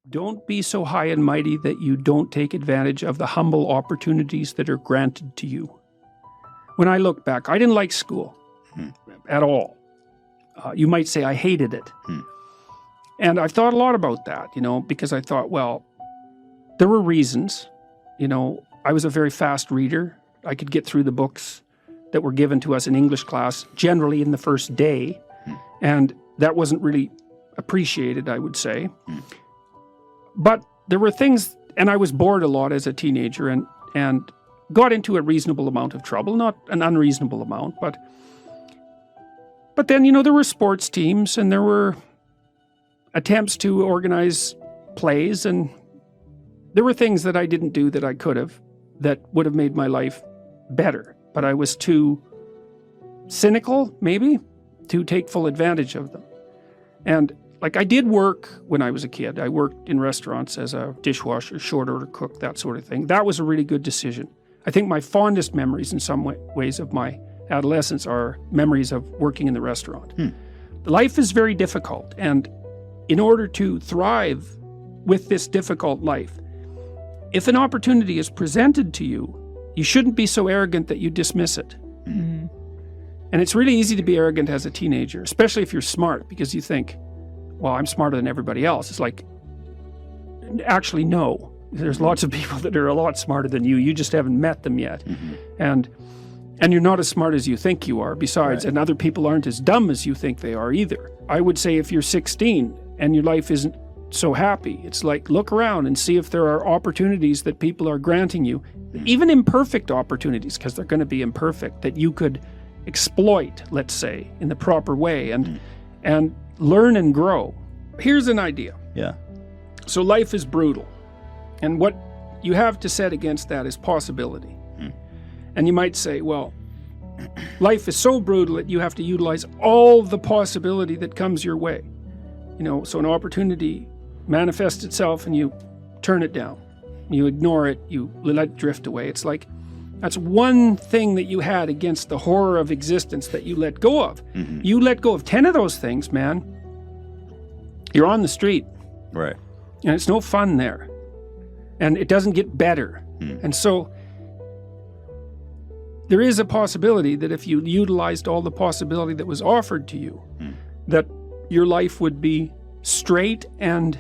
Don't be so high and mighty that you don't take advantage of the humble opportunities that are granted to you. When I look back, I didn't like school at all. You might say I hated it. And I've thought a lot about that, because I thought, well, there were reasons. I was a very fast reader. I could get through the books that were given to us in English class, generally in the first day. And that wasn't really appreciated, I would say. But there were things, and I was bored a lot as a teenager and got into a reasonable amount of trouble, not an unreasonable amount, but then, there were sports teams and there were attempts to organize plays, and there were things that I didn't do that I could have that would have made my life better. But I was too cynical, maybe, to take full advantage of them. And I did work when I was a kid. I worked in restaurants as a dishwasher, short order cook, that sort of thing. That was a really good decision. I think my fondest memories in some ways of my adolescence are memories of working in the restaurant. Life is very difficult, and in order to thrive with this difficult life, if an opportunity is presented to you, you shouldn't be so arrogant that you dismiss it. And it's really easy to be arrogant as a teenager, especially if you're smart, because you think, well, I'm smarter than everybody else. It's like, actually, no. There's lots of people that are a lot smarter than you. You just haven't met them yet. And you're not as smart as you think you are, besides, and other people aren't as dumb as you think they are either. I would say if you're 16 and your life isn't so happy, it's like, look around and see if there are opportunities that people are granting you, even imperfect opportunities, because they're going to be imperfect, that you could exploit, let's say, in the proper way and learn and grow. Here's an idea. Yeah. So life is brutal. And what you have to set against that is possibility. And you might say, well, life is so brutal that you have to utilize all the possibility that comes your way. So an opportunity manifests itself and you turn it down. You ignore it, you let it drift away. It's like, that's one thing that you had against the horror of existence that you let go of. You let go of 10 of those things, man. You're on the street. Right. And it's no fun there. And it doesn't get better. And so there is a possibility that if you utilized all the possibility that was offered to you, that your life would be straight and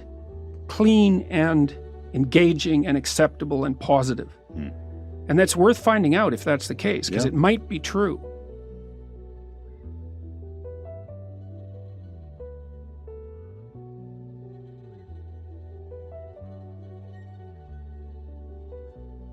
clean and engaging and acceptable and positive. And that's worth finding out if that's the case, because it might be true.